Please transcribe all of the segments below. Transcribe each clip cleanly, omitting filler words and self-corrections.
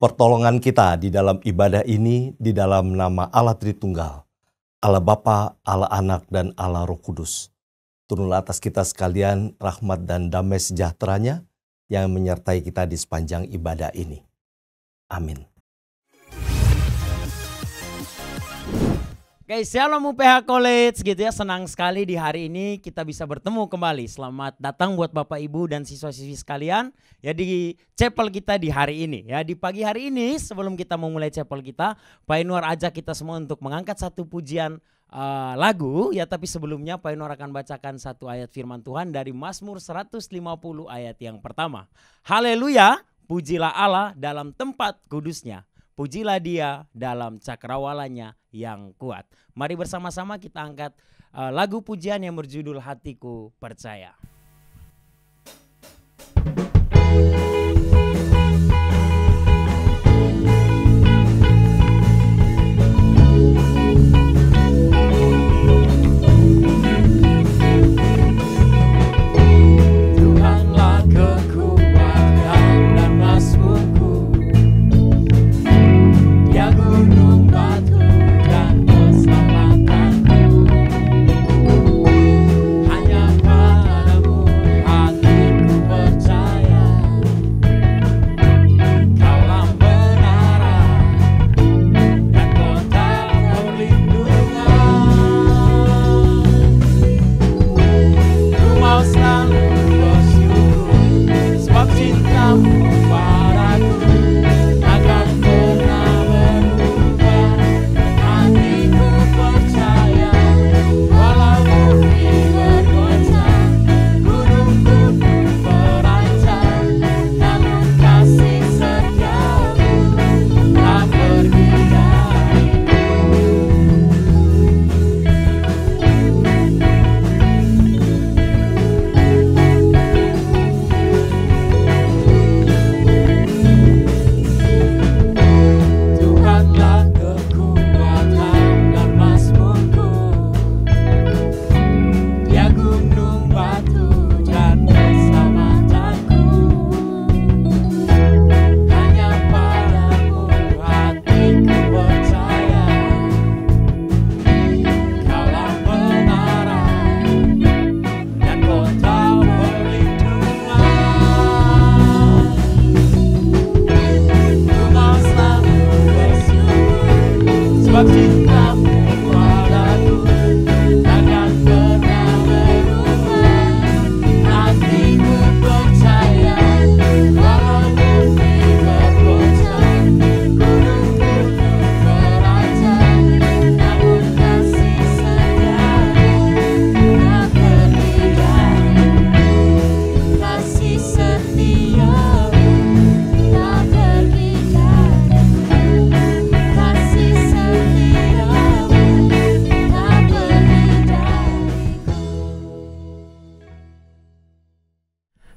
pertolongan kita di dalam ibadah ini di dalam nama Allah Tritunggal, Allah Bapa, Allah Anak, dan Allah Roh Kudus. Turunlah atas kita sekalian rahmat dan damai sejahteranya yang menyertai kita di sepanjang ibadah ini. Amin. Oke, Shalom UPH College gitu ya. Senang sekali di hari ini kita bisa bertemu kembali. Selamat datang buat Bapak Ibu dan siswa-siswi sekalian ya di chapel kita di hari ini. Ya, di pagi hari ini sebelum kita memulai chapel kita, Pak Inwar ajak kita semua untuk mengangkat satu pujian lagu ya, tapi sebelumnya Pak Inwar akan bacakan satu ayat firman Tuhan dari Mazmur 150 ayat yang pertama. Haleluya, pujilah Allah dalam tempat kudusnya. Pujilah dia dalam cakrawalanya yang kuat. Mari bersama-sama kita angkat lagu pujian yang berjudul Hatiku Percaya.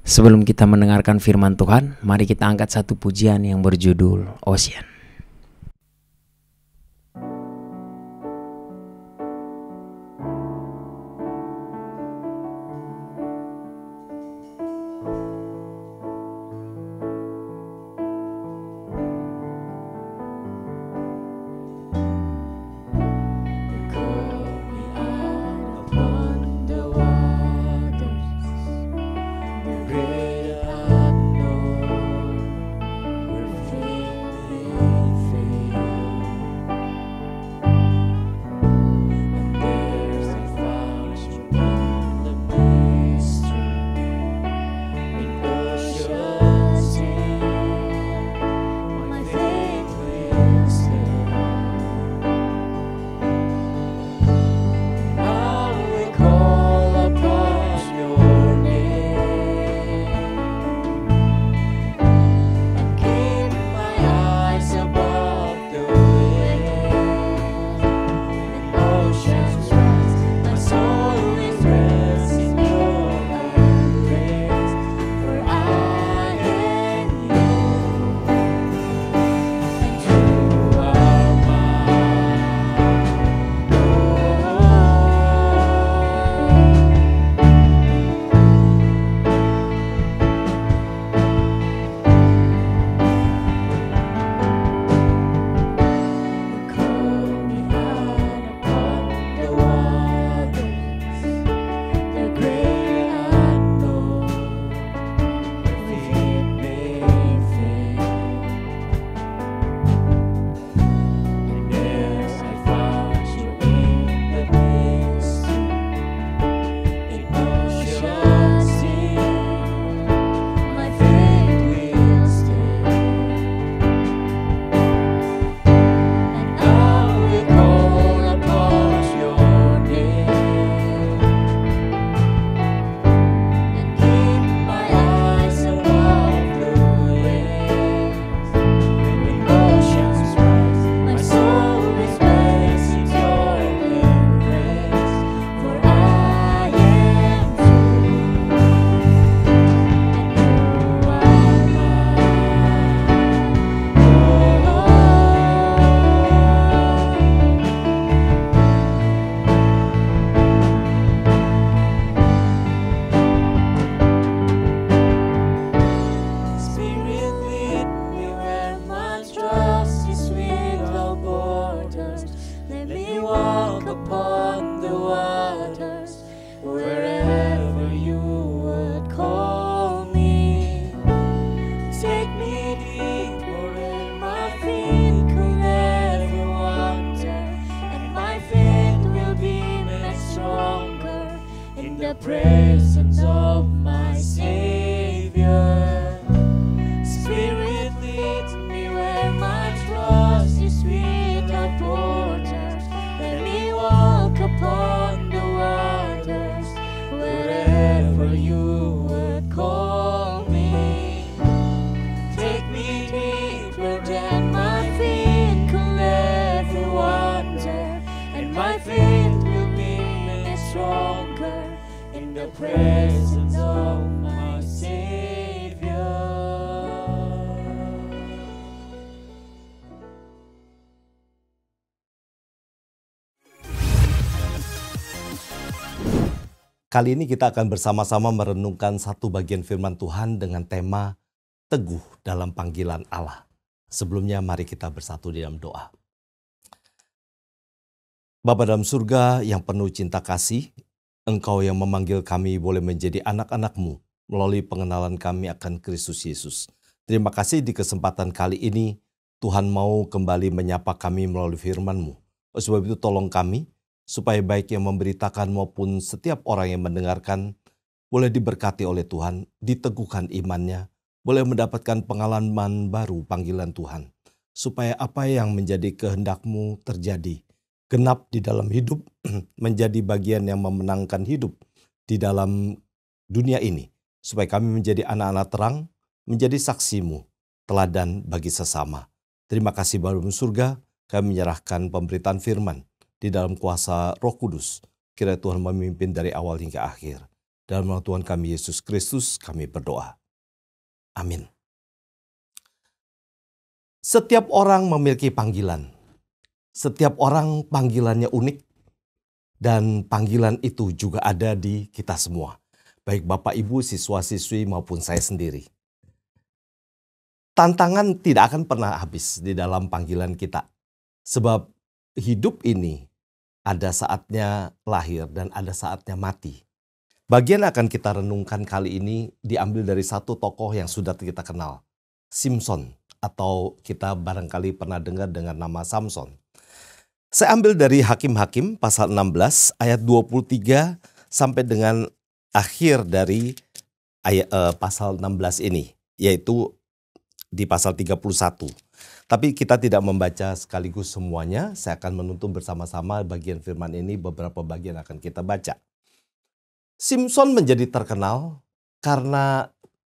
Sebelum kita mendengarkan firman Tuhan, mari kita angkat satu pujian yang berjudul Ocean. Great unknown, where victory presence of my Savior. Spirit leads me where my trust is without borders. Let me walk upon the waters wherever you would call me. Take me deeper than my feet could ever wander, and my faith will be made stronger in the presence of my Savior. Kali ini kita akan bersama-sama merenungkan satu bagian firman Tuhan dengan tema teguh dalam panggilan Allah. Sebelumnya mari kita bersatu di dalam doa. Bapa dalam surga yang penuh cinta kasih, Engkau yang memanggil kami boleh menjadi anak-anak-Mu melalui pengenalan kami akan Kristus Yesus. Terima kasih di kesempatan kali ini Tuhan mau kembali menyapa kami melalui firman-Mu. Oleh sebab itu tolong kami supaya baik yang memberitakan maupun setiap orang yang mendengarkan boleh diberkati oleh Tuhan, diteguhkan imannya, boleh mendapatkan pengalaman baru panggilan Tuhan. Supaya apa yang menjadi kehendak-Mu terjadi, genap di dalam hidup, menjadi bagian yang memenangkan hidup di dalam dunia ini. Supaya kami menjadi anak-anak terang, menjadi saksi-Mu, teladan bagi sesama. Terima kasih Bapa di surga, kami menyerahkan pemberitaan firman di dalam kuasa Roh Kudus. Kiranya Tuhan memimpin dari awal hingga akhir. Dalam nama Tuhan kami Yesus Kristus kami berdoa. Amin. Setiap orang memiliki panggilan. Setiap orang panggilannya unik. Dan panggilan itu juga ada di kita semua. Baik Bapak Ibu, siswa-siswi maupun saya sendiri. Tantangan tidak akan pernah habis di dalam panggilan kita. Sebab hidup ini ada saatnya lahir dan ada saatnya mati. Bagian akan kita renungkan kali ini diambil dari satu tokoh yang sudah kita kenal, Simson, atau kita barangkali pernah dengar dengan nama Samson. Saya ambil dari Hakim-Hakim pasal 16 ayat 23 sampai dengan akhir dari ayat pasal 16 ini, yaitu di pasal 31. Tapi kita tidak membaca sekaligus semuanya, saya akan menuntun bersama-sama bagian firman ini, beberapa bagian akan kita baca. Simson menjadi terkenal karena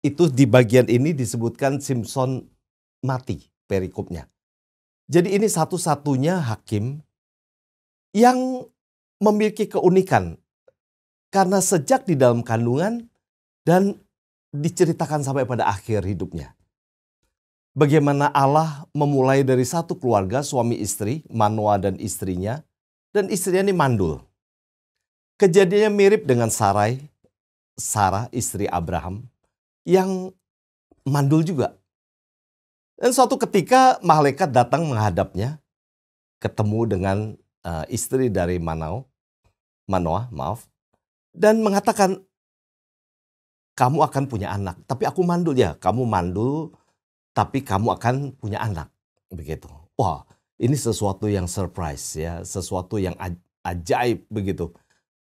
itu di bagian ini disebutkan Simson mati perikopnya. Jadi ini satu-satunya hakim yang memiliki keunikan karena sejak di dalam kandungan dan diceritakan sampai pada akhir hidupnya. Bagaimana Allah memulai dari satu keluarga, suami istri, Manoah dan istrinya, dan istrinya ini mandul. Kejadiannya mirip dengan Sarah, istri Abraham, yang mandul juga. Dan suatu ketika malaikat datang menghadapnya, ketemu dengan istri dari Manoah, dan mengatakan, kamu akan punya anak, tapi aku mandul ya, kamu mandul, tapi kamu akan punya anak, begitu. Wah, ini sesuatu yang surprise ya, sesuatu yang ajaib begitu.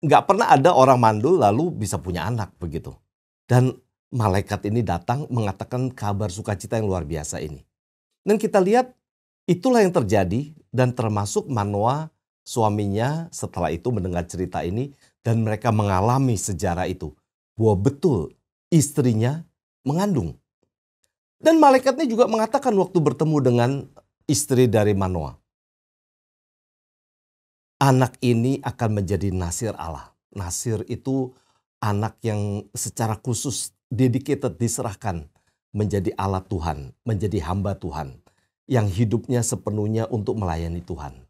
Nggak pernah ada orang mandul lalu bisa punya anak begitu. Dan malaikat ini datang mengatakan kabar sukacita yang luar biasa ini. Dan kita lihat itulah yang terjadi dan termasuk Manoah suaminya setelah itu mendengar cerita ini dan mereka mengalami sejarah itu. Bahwa betul istrinya mengandung. Dan malaikatnya juga mengatakan waktu bertemu dengan istri dari Manoah, anak ini akan menjadi nasir Allah. Nasir itu anak yang secara khusus dedicated, diserahkan menjadi alat Tuhan, menjadi hamba Tuhan, yang hidupnya sepenuhnya untuk melayani Tuhan.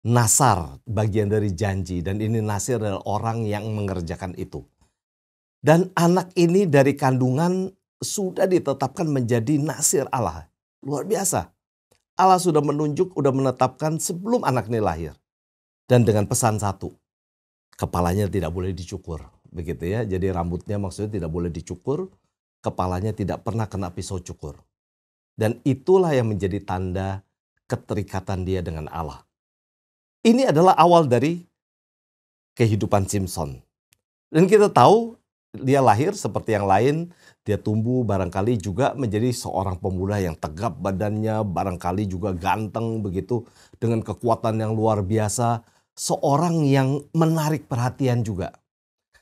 Nasar bagian dari janji, dan ini nasir adalah orang yang mengerjakan itu. Dan anak ini dari kandungan sudah ditetapkan menjadi nasir Allah. Luar biasa. Allah sudah menunjuk, sudah menetapkan sebelum anak ini lahir. Dan dengan pesan satu, kepalanya tidak boleh dicukur. Begitu ya, jadi rambutnya maksudnya tidak boleh dicukur, kepalanya tidak pernah kena pisau cukur. Dan itulah yang menjadi tanda keterikatan dia dengan Allah. Ini adalah awal dari kehidupan Simson. Dan kita tahu dia lahir seperti yang lain, dia tumbuh barangkali juga menjadi seorang pemuda yang tegap badannya, barangkali juga ganteng begitu, dengan kekuatan yang luar biasa, seorang yang menarik perhatian juga.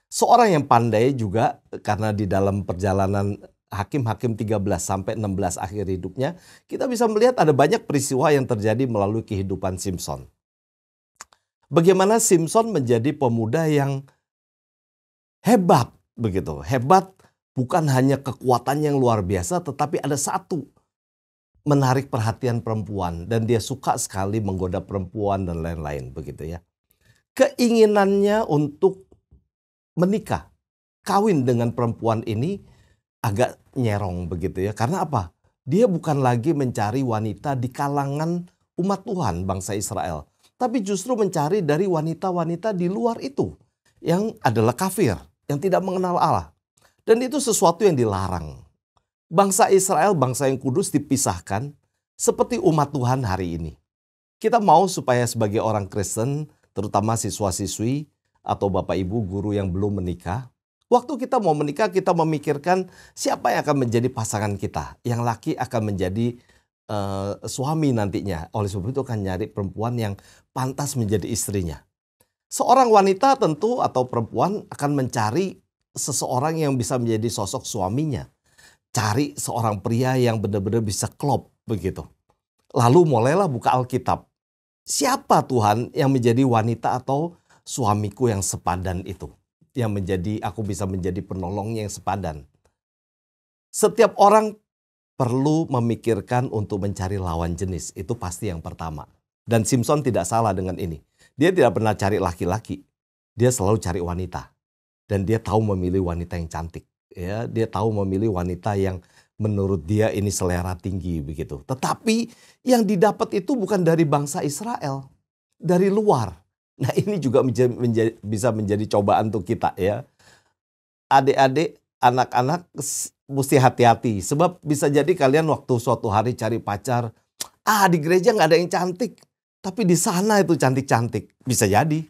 Seorang yang pandai juga, karena di dalam perjalanan Hakim-Hakim 13 sampai 16 akhir hidupnya, kita bisa melihat ada banyak peristiwa yang terjadi melalui kehidupan Simson. Bagaimana Simson menjadi pemuda yang hebat begitu. Hebat bukan hanya kekuatan yang luar biasa, tetapi ada satu, menarik perhatian perempuan, dan dia suka sekali menggoda perempuan dan lain-lain begitu ya. Keinginannya untuk menikah, kawin dengan perempuan ini agak nyerong begitu ya. Karena apa? Dia bukan lagi mencari wanita di kalangan umat Tuhan bangsa Israel, tapi justru mencari dari wanita-wanita di luar itu yang adalah kafir, yang tidak mengenal Allah. Dan itu sesuatu yang dilarang. Bangsa Israel, bangsa yang kudus dipisahkan seperti umat Tuhan hari ini. Kita mau supaya sebagai orang Kristen, terutama siswa-siswi atau bapak ibu guru yang belum menikah, waktu kita mau menikah kita memikirkan siapa yang akan menjadi pasangan kita. Yang laki akan menjadi suami nantinya. Oleh sebab itu akan nyari perempuan yang pantas menjadi istrinya. Seorang wanita tentu atau perempuan akan mencari seseorang yang bisa menjadi sosok suaminya. Cari seorang pria yang benar-benar bisa klop begitu. Lalu mulailah buka Alkitab. Siapa Tuhan yang menjadi wanita atau suamiku yang sepadan itu? Yang menjadi, aku bisa menjadi penolongnya yang sepadan. Setiap orang perlu memikirkan untuk mencari lawan jenis. Itu pasti yang pertama. Dan Simson tidak salah dengan ini. Dia tidak pernah cari laki-laki. Dia selalu cari wanita. Dan dia tahu memilih wanita yang cantik. Ya, dia tahu memilih wanita yang menurut dia ini selera tinggi begitu. Tetapi yang didapat itu bukan dari bangsa Israel. Dari luar. Nah ini juga bisa menjadi cobaan untuk kita ya. Adik-adik, anak-anak mesti hati-hati. Sebab bisa jadi kalian waktu suatu hari cari pacar. Di gereja nggak ada yang cantik. Tapi di sana itu cantik-cantik. Bisa jadi.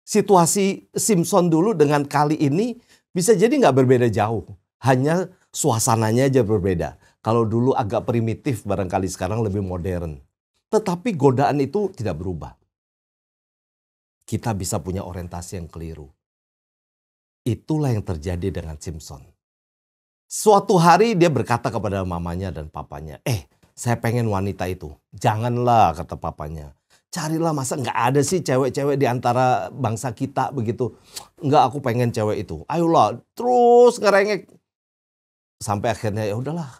Situasi Simson dulu dengan kali ini bisa jadi nggak berbeda jauh. Hanya suasananya aja berbeda. Kalau dulu agak primitif, barangkali sekarang lebih modern. Tetapi godaan itu tidak berubah. Kita bisa punya orientasi yang keliru. Itulah yang terjadi dengan Simson. Suatu hari dia berkata kepada mamanya dan papanya, saya pengen wanita itu. Janganlah, kata papanya. Carilah, masa nggak ada sih cewek-cewek di antara bangsa kita begitu. Nggak, aku pengen cewek itu. Ayolah, terus ngerengek. Sampai akhirnya ya udahlah.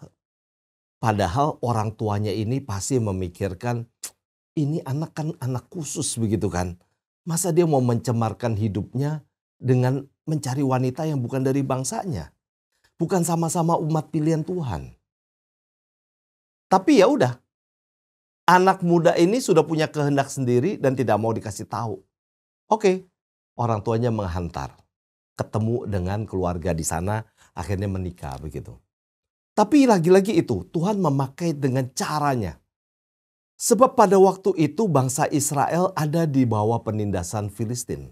Padahal orang tuanya ini pasti memikirkan, ini anak kan anak khusus begitu kan. Masa dia mau mencemarkan hidupnya dengan mencari wanita yang bukan dari bangsanya. Bukan sama-sama umat pilihan Tuhan. Tapi ya udah. Anak muda ini sudah punya kehendak sendiri dan tidak mau dikasih tahu. Oke, orang tuanya menghantar. Ketemu dengan keluarga di sana, akhirnya menikah begitu. Tapi lagi-lagi itu, Tuhan memakai dengan caranya. Sebab pada waktu itu bangsa Israel ada di bawah penindasan Filistin.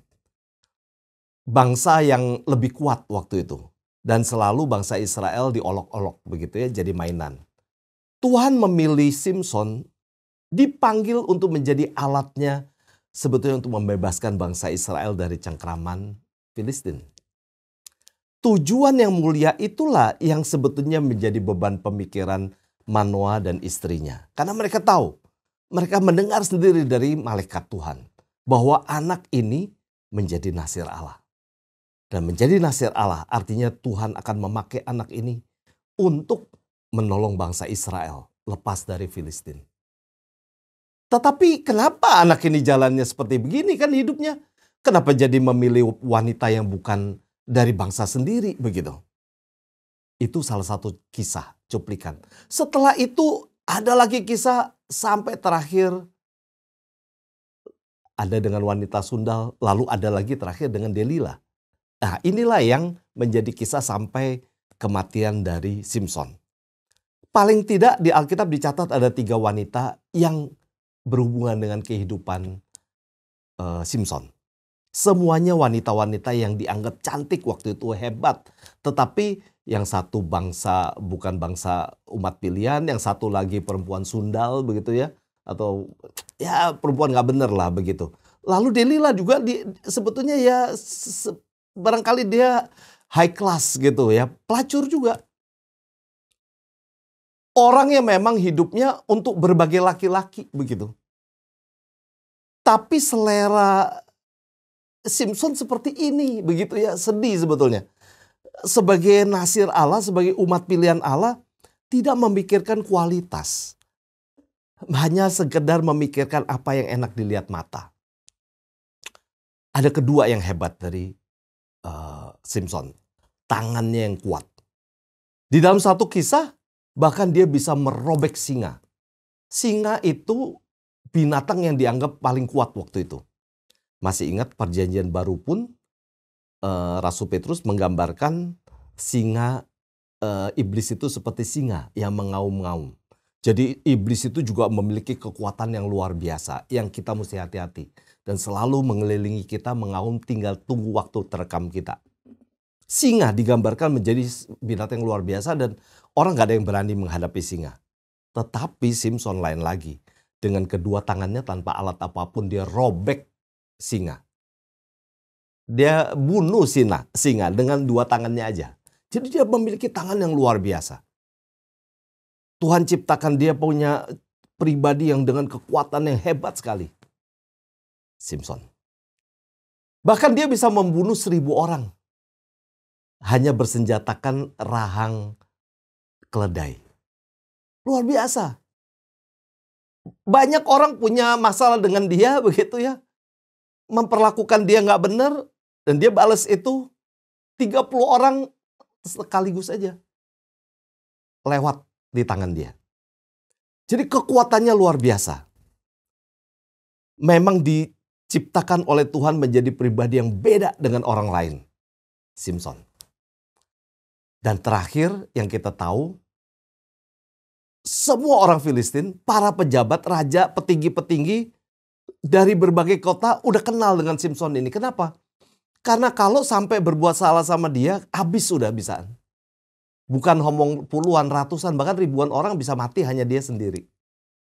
Bangsa yang lebih kuat waktu itu. Dan selalu bangsa Israel diolok-olok begitu ya, jadi mainan. Tuhan memilih Simson, dipanggil untuk menjadi alatnya sebetulnya untuk membebaskan bangsa Israel dari cengkraman Filistin. Tujuan yang mulia itulah yang sebetulnya menjadi beban pemikiran Manoah dan istrinya. Karena mereka tahu, mereka mendengar sendiri dari malaikat Tuhan bahwa anak ini menjadi nasir Allah. Dan menjadi nasir Allah artinya Tuhan akan memakai anak ini untuk menolong bangsa Israel lepas dari Filistin. Tetapi kenapa anak ini jalannya seperti begini kan hidupnya? Kenapa jadi memilih wanita yang bukan dari bangsa sendiri begitu? Itu salah satu kisah cuplikan. Setelah itu ada lagi kisah sampai terakhir ada dengan wanita sundal, lalu ada lagi terakhir dengan Delila. Nah inilah yang menjadi kisah sampai kematian dari Simson. Paling tidak di Alkitab dicatat ada 3 wanita yang berhubungan dengan kehidupan Simson. Semuanya wanita-wanita yang dianggap cantik waktu itu, hebat. Tetapi yang satu bangsa bukan bangsa umat pilihan, yang satu lagi perempuan sundal begitu ya. Atau ya perempuan gak bener lah begitu. Lalu Delila juga sebetulnya ya barangkali dia high class gitu ya. Pelacur juga. Orang yang memang hidupnya untuk berbagai laki-laki begitu. Tapi selera Simpson seperti ini begitu ya, sedih sebetulnya. Sebagai nasir Allah, sebagai umat pilihan Allah, tidak memikirkan kualitas. Hanya sekedar memikirkan apa yang enak dilihat mata. Ada kedua yang hebat dari Simpson. Tangannya yang kuat. Di dalam satu kisah, bahkan dia bisa merobek singa. Singa itu binatang yang dianggap paling kuat waktu itu. Masih ingat perjanjian baru pun Rasul Petrus menggambarkan singa, iblis itu seperti singa yang mengaum-ngaum. Jadi iblis itu juga memiliki kekuatan yang luar biasa yang kita mesti hati-hati. Dan selalu mengelilingi kita, mengaum, tinggal tunggu waktu terekam kita. Singa digambarkan menjadi binatang yang luar biasa dan orang gak ada yang berani menghadapi singa. Tetapi Simpson lain lagi. Dengan kedua tangannya tanpa alat apapun dia robek singa. Dia bunuh singa dengan dua tangannya aja. Jadi dia memiliki tangan yang luar biasa. Tuhan ciptakan dia punya pribadi yang dengan kekuatan yang hebat sekali. Simpson. Bahkan dia bisa membunuh 1.000 orang. Hanya bersenjatakan rahang keledai. Luar biasa. Banyak orang punya masalah dengan dia begitu ya. Memperlakukan dia nggak benar dan dia balas itu 30 orang sekaligus aja lewat di tangan dia. Jadi kekuatannya luar biasa. Memang diciptakan oleh Tuhan menjadi pribadi yang beda dengan orang lain. Simpson. Dan terakhir yang kita tahu, semua orang Filistin, para pejabat, raja, petinggi-petinggi dari berbagai kota udah kenal dengan Simpson ini. Kenapa? Karena kalau sampai berbuat salah sama dia, habis sudah bisa. Bukan ngomong puluhan, ratusan, bahkan ribuan orang bisa mati hanya dia sendiri.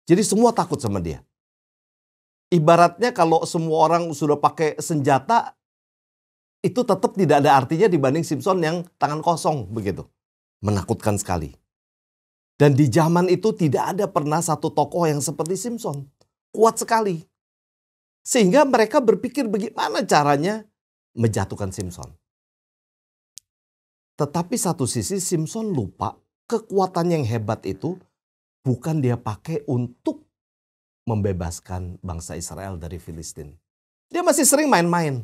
Jadi semua takut sama dia. Ibaratnya kalau semua orang sudah pakai senjata, itu tetap tidak ada artinya dibanding Simpson yang tangan kosong begitu. Menakutkan sekali. Dan di zaman itu tidak ada pernah satu tokoh yang seperti Simpson. Kuat sekali. Sehingga mereka berpikir bagaimana caranya menjatuhkan Simpson. Tetapi satu sisi Simpson lupa kekuatan yang hebat itu bukan dia pakai untuk membebaskan bangsa Israel dari Filistin. Dia masih sering main-main.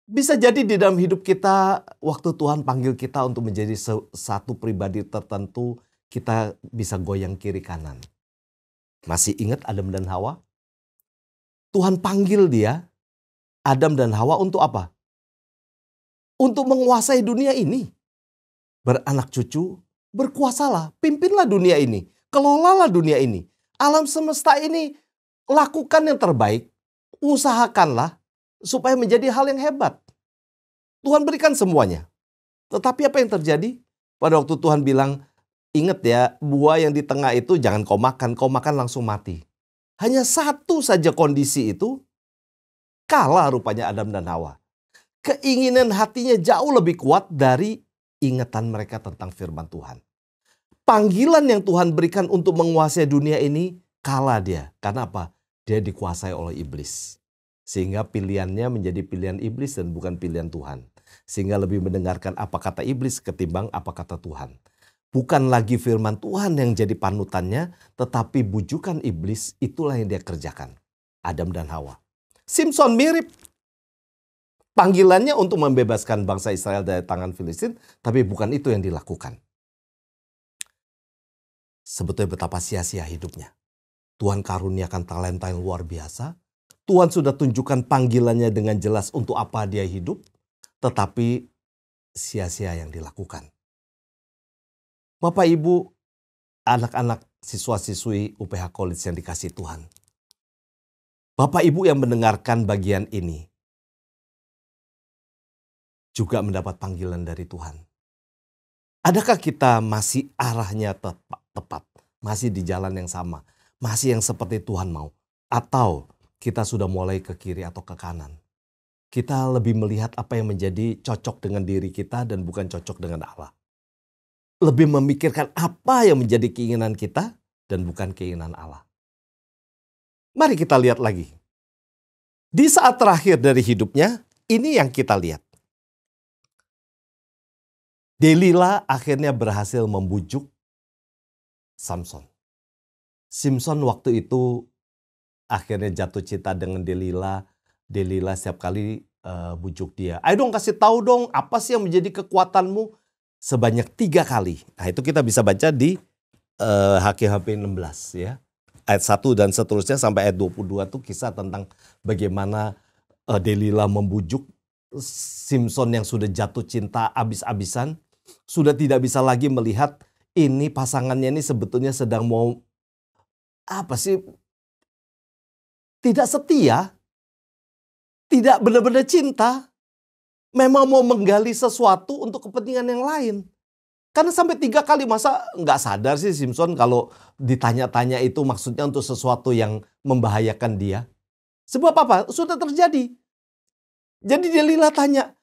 Bisa jadi di dalam hidup kita waktu Tuhan panggil kita untuk menjadi satu pribadi tertentu, kita bisa goyang kiri kanan. Masih ingat Adam dan Hawa? Tuhan panggil dia, Adam dan Hawa untuk apa? Untuk menguasai dunia ini. Beranak cucu, berkuasalah, pimpinlah dunia ini, kelolalah dunia ini. Alam semesta ini, lakukan yang terbaik, usahakanlah supaya menjadi hal yang hebat. Tuhan berikan semuanya. Tetapi apa yang terjadi? Pada waktu Tuhan bilang, ingat ya, buah yang di tengah itu jangan kau makan langsung mati. Hanya satu saja kondisi itu, kalah rupanya Adam dan Hawa. Keinginan hatinya jauh lebih kuat dari ingatan mereka tentang firman Tuhan. Panggilan yang Tuhan berikan untuk menguasai dunia ini, kalah dia. Karena apa? Dia dikuasai oleh iblis. Sehingga pilihannya menjadi pilihan iblis dan bukan pilihan Tuhan. Sehingga lebih mendengarkan apa kata iblis ketimbang apa kata Tuhan. Bukan lagi firman Tuhan yang jadi panutannya, tetapi bujukan iblis itulah yang dia kerjakan. Adam dan Hawa. Simpson mirip. Panggilannya untuk membebaskan bangsa Israel dari tangan Filistin, tapi bukan itu yang dilakukan. Sebetulnya betapa sia-sia hidupnya. Tuhan karuniakan talenta yang luar biasa. Tuhan sudah tunjukkan panggilannya dengan jelas untuk apa dia hidup, tetapi sia-sia yang dilakukan. Bapak, Ibu, anak-anak siswa-siswi UPH College yang dikasihi Tuhan. Bapak Ibu yang mendengarkan bagian ini, juga mendapat panggilan dari Tuhan. Adakah kita masih arahnya tepat, masih di jalan yang sama, masih yang seperti Tuhan mau? Atau kita sudah mulai ke kiri atau ke kanan? Kita lebih melihat apa yang menjadi cocok dengan diri kita dan bukan cocok dengan Allah. Lebih memikirkan apa yang menjadi keinginan kita dan bukan keinginan Allah. Mari kita lihat lagi. Di saat terakhir dari hidupnya, ini yang kita lihat. Delila akhirnya berhasil membujuk Samson. Samson waktu itu akhirnya jatuh cinta dengan Delila. Delila setiap kali bujuk dia. Ayo dong kasih tahu dong apa sih yang menjadi kekuatanmu. Sebanyak 3 kali. Nah itu kita bisa baca di Hakim 16 ya. Ayat 1 dan seterusnya sampai ayat 22 tuh kisah tentang bagaimana Delila membujuk Samson yang sudah jatuh cinta abis-abisan. Sudah tidak bisa lagi melihat ini pasangannya ini sebetulnya sedang mau apa sih? Tidak setia. Tidak benar-benar cinta. Memang mau menggali sesuatu untuk kepentingan yang lain. Karena sampai 3 kali masa nggak sadar sih Samson kalau ditanya-tanya itu maksudnya untuk sesuatu yang membahayakan dia. Sebab apa? Sudah terjadi. Jadi Delila tanya,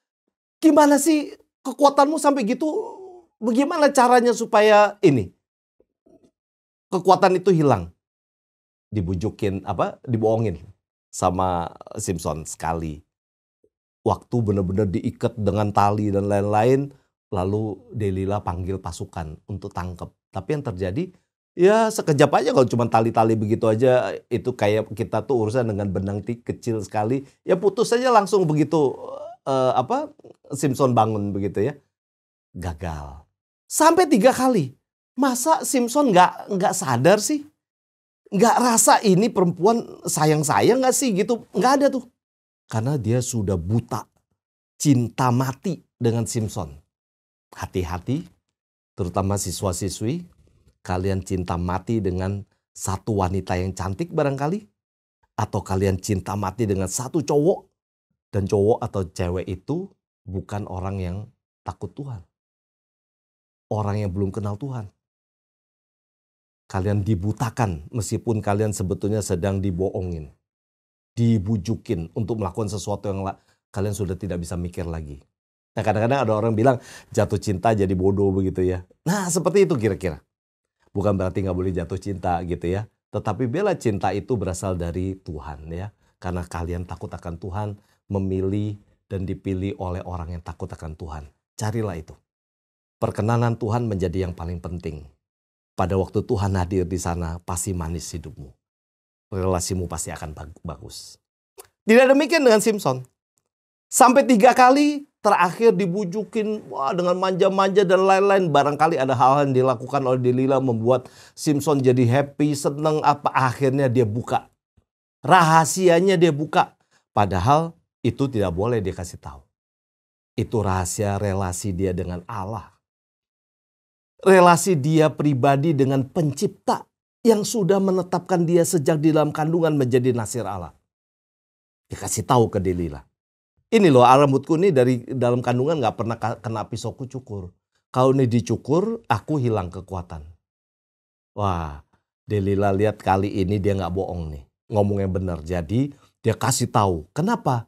gimana sih kekuatanmu sampai gitu? Bagaimana caranya supaya ini kekuatan itu hilang? Dibujukin dibohongin sama Samson sekali. Waktu benar-benar diikat dengan tali dan lain-lain. Lalu Delila panggil pasukan untuk tangkap. Tapi yang terjadi ya sekejap aja kalau cuma tali-tali begitu aja. Itu kayak kita tuh urusan dengan benang kecil sekali. Ya putus saja langsung begitu Samson bangun begitu ya. Gagal. Sampai 3 kali. Masa Samson nggak sadar sih? Nggak rasa ini perempuan sayang-sayang nggak sih gitu? Nggak ada tuh. Karena dia sudah buta. Cinta mati dengan Samson. Hati-hati, terutama siswa-siswi, kalian cinta mati dengan satu wanita yang cantik barangkali, atau kalian cinta mati dengan satu cowok, dan cowok atau cewek itu bukan orang yang takut Tuhan. Orang yang belum kenal Tuhan. Kalian dibutakan meskipun kalian sebetulnya sedang dibohongin, dibujukin untuk melakukan sesuatu yang kalian sudah tidak bisa mikir lagi. Nah kadang-kadang ada orang bilang jatuh cinta jadi bodoh begitu ya. Nah seperti itu kira-kira. Bukan berarti nggak boleh jatuh cinta gitu ya. Tetapi bela cinta itu berasal dari Tuhan ya. Karena kalian takut akan Tuhan, memilih dan dipilih oleh orang yang takut akan Tuhan. Carilah itu. Perkenanan Tuhan menjadi yang paling penting. Pada waktu Tuhan hadir di sana pasti manis hidupmu. Relasimu pasti akan bagus. Tidak demikian dengan Samson. Sampai 3 kali terakhir dibujukin dengan manja-manja dan lain-lain. Barangkali ada hal yang dilakukan oleh Delila membuat Samson jadi happy, senang apa. Akhirnya dia buka. Rahasianya dia buka. Padahal itu tidak boleh dia kasih tahu. Itu rahasia relasi dia dengan Allah. Relasi dia pribadi dengan pencipta yang sudah menetapkan dia sejak di dalam kandungan menjadi nasir Allah. Dikasih tahu ke Delila. Ini loh rambutku ini dari dalam kandungan gak pernah kena pisauku cukur. Kalau ini dicukur aku hilang kekuatan. Wah Delila lihat kali ini dia gak bohong nih. Ngomongnya benar. Jadi dia kasih tahu. Kenapa?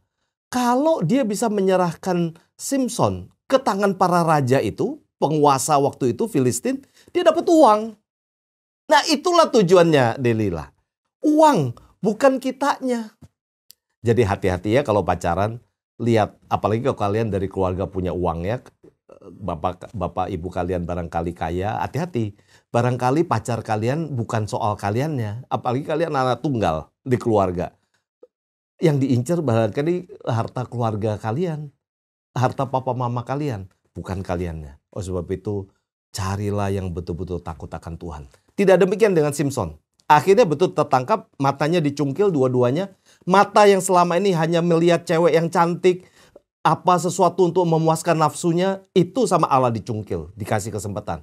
Kalau dia bisa menyerahkan Samson ke tangan para raja itu. Penguasa waktu itu Filistin. Dia dapat uang. Nah itulah tujuannya Delila. Uang bukan kitanya. Jadi hati-hati ya kalau pacaran. Lihat, apalagi kalau kalian dari keluarga punya uang ya, bapak ibu kalian barangkali kaya, hati-hati. Barangkali pacar kalian bukan soal kaliannya, apalagi kalian anak tunggal di keluarga. Yang diincar barangkali harta keluarga kalian, harta papa mama kalian, bukan kaliannya. Oh sebab itu carilah yang betul-betul takut akan Tuhan. Tidak demikian dengan Samson. Akhirnya betul tertangkap, matanya dicungkil dua-duanya. Mata yang selama ini hanya melihat cewek yang cantik, apa sesuatu untuk memuaskan nafsunya, itu sama Allah dicungkil, dikasih kesempatan.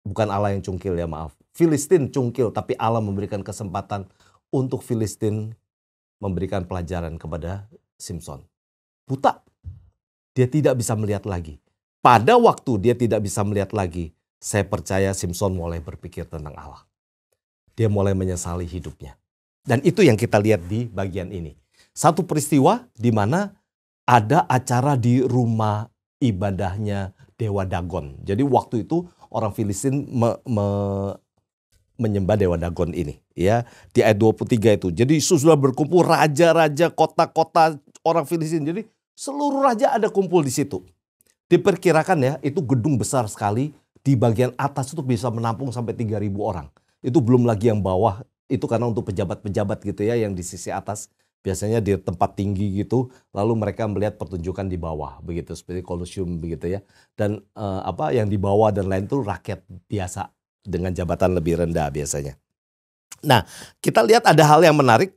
Bukan Allah yang cungkil ya maaf. Filistin cungkil, tapi Allah memberikan kesempatan untuk Filistin memberikan pelajaran kepada Samson. Buta. dia tidak bisa melihat lagi. Pada waktu dia tidak bisa melihat lagi, saya percaya Simson mulai berpikir tentang Allah. Dia mulai menyesali hidupnya. Dan itu yang kita lihat di bagian ini. Satu peristiwa di mana ada acara di rumah ibadahnya Dewa Dagon. Jadi waktu itu orang Filistin menyembah Dewa Dagon ini. Ya, di ayat 23 itu. Jadi sudah berkumpul raja-raja kota-kota orang Filistin. Jadi seluruh raja ada kumpul di situ. Diperkirakan ya, itu gedung besar sekali. Di bagian atas itu bisa menampung sampai 3.000 orang. Itu belum lagi yang bawah. Itu karena untuk pejabat-pejabat gitu ya, yang di sisi atas. Biasanya di tempat tinggi gitu, lalu mereka melihat pertunjukan di bawah, begitu seperti Colosseum begitu ya. Dan yang di bawah dan lain itu rakyat biasa dengan jabatan lebih rendah biasanya. Nah, kita lihat ada hal yang menarik.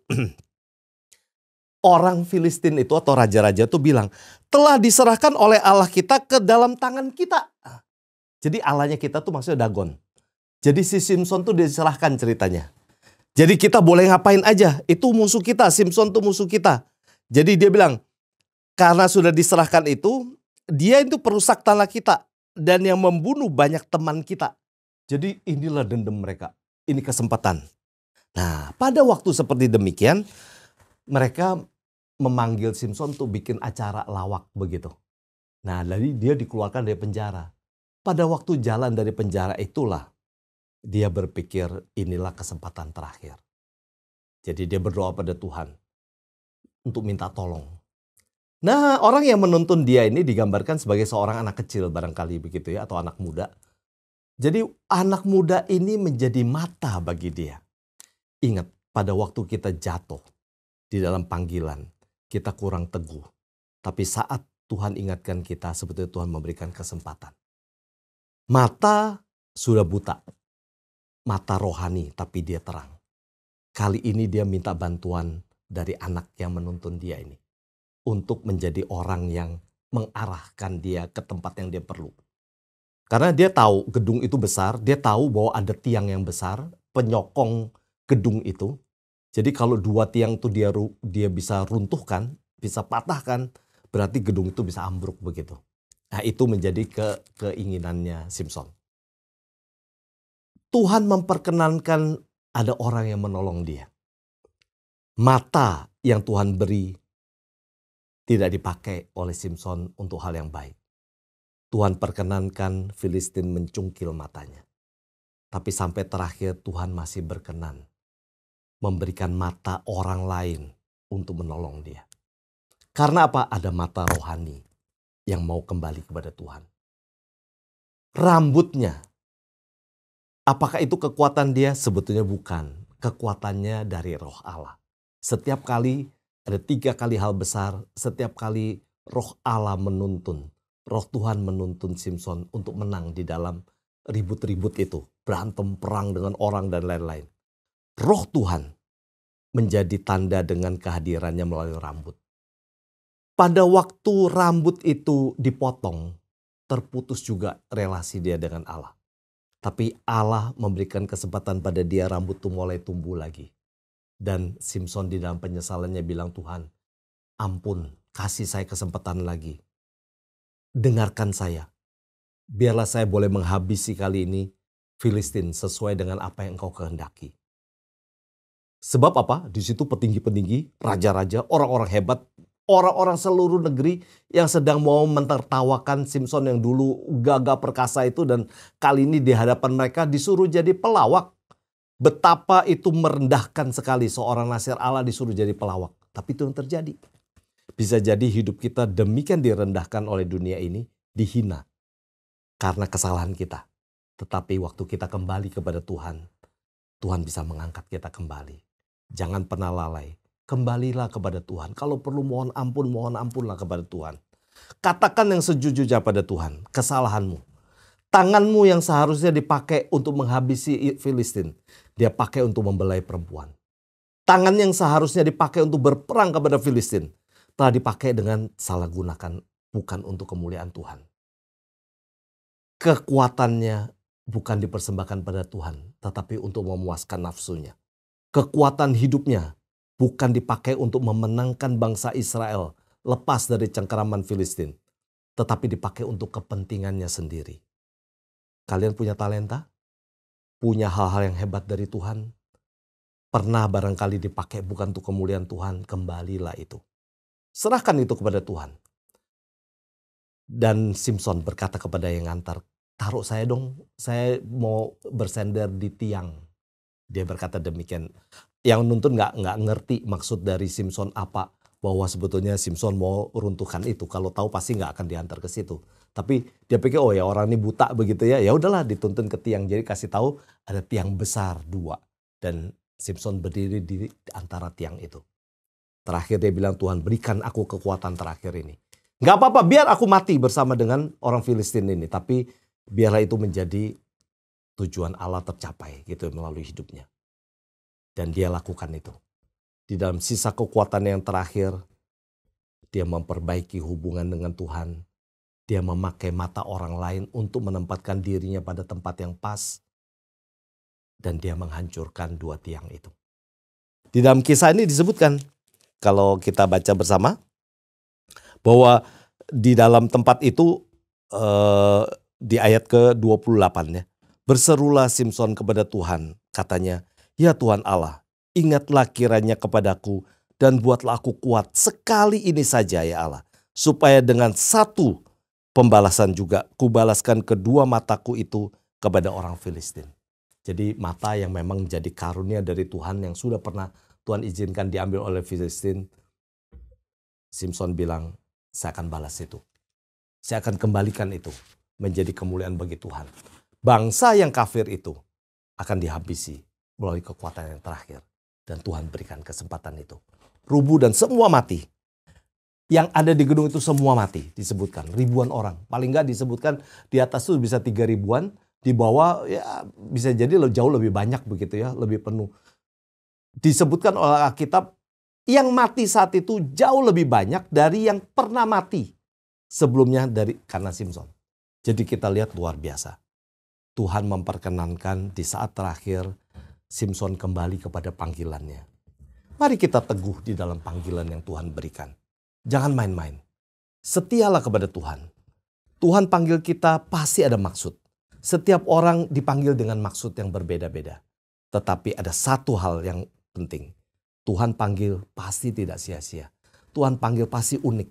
Orang Filistin itu atau raja-raja itu bilang, telah diserahkan oleh Allah kita ke dalam tangan kita. Jadi Allahnya kita tuh maksudnya Dagon. Jadi si Simson tuh diserahkan ceritanya. Jadi kita boleh ngapain aja, itu musuh kita, Simson tuh musuh kita. Jadi dia bilang, karena sudah diserahkan itu, dia itu perusak tanah kita. Dan yang membunuh banyak teman kita. Jadi inilah dendam mereka, ini kesempatan. Nah, pada waktu seperti demikian, mereka memanggil Simson untuk bikin acara lawak begitu. Nah, jadi dia dikeluarkan dari penjara. Pada waktu jalan dari penjara itulah, dia berpikir inilah kesempatan terakhir. Jadi dia berdoa pada Tuhan untuk minta tolong. Nah, orang yang menuntun dia ini digambarkan sebagai seorang anak kecil barangkali begitu ya, atau anak muda. Jadi anak muda ini menjadi mata bagi dia. Ingat, pada waktu kita jatuh di dalam panggilan, kita kurang teguh. Tapi saat Tuhan ingatkan kita, sebetulnya Tuhan memberikan kesempatan. Mata sudah buta. Mata rohani tapi dia terang. Kali ini dia minta bantuan dari anak yang menuntun dia ini. Untuk menjadi orang yang mengarahkan dia ke tempat yang dia perlu. Karena dia tahu gedung itu besar, dia tahu bahwa ada tiang yang besar, penyokong gedung itu. Jadi kalau 2 tiang itu dia bisa runtuhkan, bisa patahkan, berarti gedung itu bisa ambruk begitu. Nah, itu menjadi keinginannya Simson. Tuhan memperkenankan ada orang yang menolong dia. Mata yang Tuhan beri tidak dipakai oleh Simson untuk hal yang baik. Tuhan perkenankan Filistin mencungkil matanya. Tapi sampai terakhir Tuhan masih berkenan memberikan mata orang lain untuk menolong dia. Karena apa? Ada mata rohani yang mau kembali kepada Tuhan. Rambutnya, apakah itu kekuatan dia? Sebetulnya bukan. Kekuatannya dari roh Allah. Setiap kali ada 3 kali hal besar, setiap kali roh Allah menuntun. Roh Tuhan menuntun Simson untuk menang di dalam ribut-ribut itu. Berantem, perang dengan orang dan lain-lain. Roh Tuhan menjadi tanda dengan kehadirannya melalui rambut. Pada waktu rambut itu dipotong, terputus juga relasi dia dengan Allah. Tapi Allah memberikan kesempatan pada dia, rambut itu mulai tumbuh lagi. Dan Simson di dalam penyesalannya bilang, Tuhan, ampun, kasih saya kesempatan lagi. Dengarkan saya. Biarlah saya boleh menghabisi kali ini Filistin sesuai dengan apa yang engkau kehendaki. Sebab apa? Di situ petinggi-petinggi, raja-raja, orang-orang hebat, orang-orang seluruh negeri yang sedang mau mentertawakan Simson yang dulu gagah perkasa itu, dan kali ini di hadapan mereka disuruh jadi pelawak. Betapa itu merendahkan sekali seorang nasir Allah disuruh jadi pelawak. Tapi itu yang terjadi. Bisa jadi hidup kita demikian direndahkan oleh dunia ini, dihina karena kesalahan kita. Tetapi waktu kita kembali kepada Tuhan, Tuhan bisa mengangkat kita kembali. Jangan pernah lalai. Kembalilah kepada Tuhan. Kalau perlu mohon ampunlah kepada Tuhan. Katakan yang sejujurnya pada Tuhan, kesalahanmu. Tanganmu yang seharusnya dipakai untuk menghabisi Filistin, dia pakai untuk membelai perempuan. Tangan yang seharusnya dipakai untuk berperang kepada Filistin, telah dipakai dengan salah gunakan, bukan untuk kemuliaan Tuhan. Kekuatannya bukan dipersembahkan pada Tuhan, tetapi untuk memuaskan nafsunya. Kekuatan hidupnya bukan dipakai untuk memenangkan bangsa Israel lepas dari cengkeraman Filistin, tetapi dipakai untuk kepentingannya sendiri. Kalian punya talenta? Punya hal-hal yang hebat dari Tuhan? Pernah barangkali dipakai bukan untuk kemuliaan Tuhan? Kembalilah itu. Serahkan itu kepada Tuhan. Dan Simson berkata kepada yang ngantar, taruh saya dong, saya mau bersender di tiang. Dia berkata demikian. Yang nuntun nggak ngerti maksud dari Simson apa, bahwa sebetulnya Simson mau runtuhkan itu. Kalau tahu pasti nggak akan diantar ke situ. Tapi dia pikir oh ya orang ini buta begitu ya. Ya udahlah dituntun ke tiang. Jadi kasih tahu ada tiang besar 2 dan Simson berdiri di antara tiang itu. Terakhir dia bilang, Tuhan berikan aku kekuatan terakhir ini. Nggak apa-apa, biar aku mati bersama dengan orang Filistin ini. Tapi biarlah itu menjadi tujuan Allah tercapai gitu melalui hidupnya. Dan dia lakukan itu. Di dalam sisa kekuatan yang terakhir, dia memperbaiki hubungan dengan Tuhan. Dia memakai mata orang lain untuk menempatkan dirinya pada tempat yang pas. Dan dia menghancurkan 2 tiang itu. Di dalam kisah ini disebutkan, kalau kita baca bersama, bahwa di dalam tempat itu di ayat ke-28 ya. Berserulah Simson kepada Tuhan, katanya, ya Tuhan Allah, ingatlah kiranya kepadaku dan buatlah aku kuat sekali ini saja ya Allah. Supaya dengan satu pembalasan juga kubalaskan kedua mataku itu kepada orang Filistin. Jadi mata yang memang jadi karunia dari Tuhan yang sudah pernah Tuhan izinkan diambil oleh Filistin. Simson bilang, saya akan balas itu. Saya akan kembalikan itu menjadi kemuliaan bagi Tuhan. Bangsa yang kafir itu akan dihabisi melalui kekuatan yang terakhir. Dan Tuhan berikan kesempatan itu. Rubuh dan semua mati. Yang ada di gedung itu semua mati disebutkan. Ribuan orang. Paling nggak disebutkan di atas itu bisa 3 ribuan. Di bawah ya bisa jadi jauh lebih banyak begitu ya. Lebih penuh. Disebutkan oleh Alkitab yang mati saat itu jauh lebih banyak dari yang pernah mati sebelumnya karena Simson. Jadi kita lihat luar biasa. Tuhan memperkenankan di saat terakhir Simson kembali kepada panggilannya. Mari kita teguh di dalam panggilan yang Tuhan berikan. Jangan main-main. Setialah kepada Tuhan. Tuhan panggil kita pasti ada maksud. Setiap orang dipanggil dengan maksud yang berbeda-beda. Tetapi ada satu hal yang penting. Tuhan panggil pasti tidak sia-sia. Tuhan panggil pasti unik.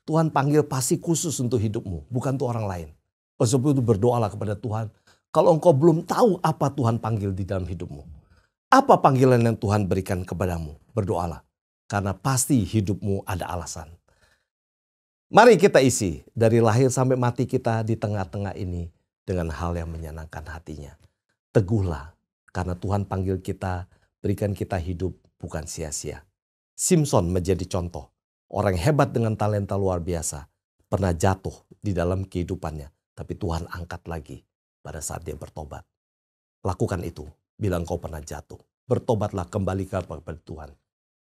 Tuhan panggil pasti khusus untuk hidupmu. Bukan untuk orang lain. Oleh sebab itu berdoalah kepada Tuhan. Kalau engkau belum tahu apa Tuhan panggil di dalam hidupmu. Apa panggilan yang Tuhan berikan kepadamu? Berdoalah. Karena pasti hidupmu ada alasan. Mari kita isi dari lahir sampai mati kita di tengah-tengah ini dengan hal yang menyenangkan hatinya. Teguhlah karena Tuhan panggil kita, berikan kita hidup bukan sia-sia. Simson menjadi contoh. Orang hebat dengan talenta luar biasa. Pernah jatuh di dalam kehidupannya. Tapi Tuhan angkat lagi pada saat dia bertobat. Lakukan itu bila engkau pernah jatuh. Bertobatlah kembali kepada Tuhan.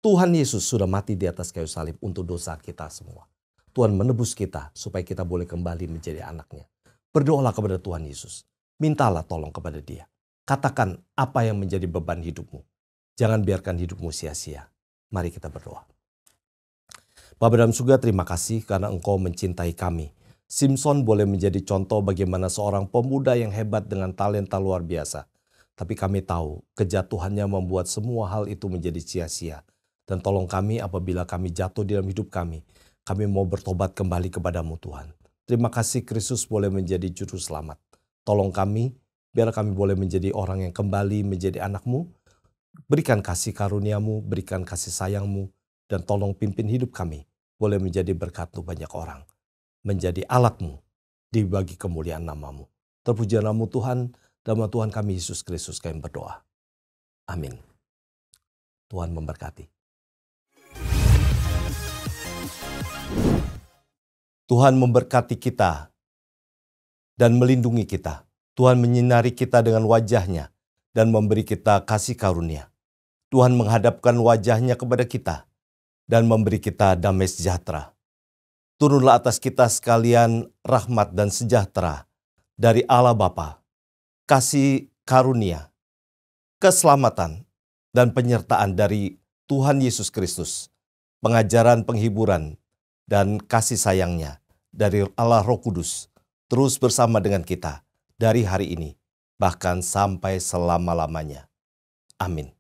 Tuhan Yesus sudah mati di atas kayu salib untuk dosa kita semua. Tuhan menebus kita supaya kita boleh kembali menjadi anaknya. Berdoalah kepada Tuhan Yesus. Mintalah tolong kepada Dia. Katakan apa yang menjadi beban hidupmu. Jangan biarkan hidupmu sia-sia. Mari kita berdoa. Bapa dalam surga, terima kasih karena Engkau mencintai kami. Simson boleh menjadi contoh bagaimana seorang pemuda yang hebat dengan talenta luar biasa. Tapi kami tahu kejatuhannya membuat semua hal itu menjadi sia-sia. Dan tolong kami apabila kami jatuh di dalam hidup kami. Kami mau bertobat kembali kepadamu Tuhan. Terima kasih Kristus boleh menjadi juru selamat. Tolong kami, biar kami boleh menjadi orang yang kembali menjadi anak-Mu. Berikan kasih karunia-Mu, berikan kasih sayang-Mu. Dan tolong pimpin hidup kami. Boleh menjadi berkat untuk banyak orang. Menjadi alat-Mu di bagi kemuliaan nama-Mu. Terpujilah nama Tuhan, dalam Tuhan kami Yesus Kristus kami berdoa. Amin. Tuhan memberkati. Tuhan memberkati kita dan melindungi kita. Tuhan menyinari kita dengan wajah-Nya dan memberi kita kasih karunia. Tuhan menghadapkan wajah-Nya kepada kita dan memberi kita damai sejahtera. Turunlah atas kita sekalian rahmat dan sejahtera dari Allah Bapa, kasih karunia, keselamatan, dan penyertaan dari Tuhan Yesus Kristus, pengajaran penghiburan, dan kasih sayang-Nya dari Allah Roh Kudus terus bersama dengan kita dari hari ini, bahkan sampai selama-lamanya. Amin.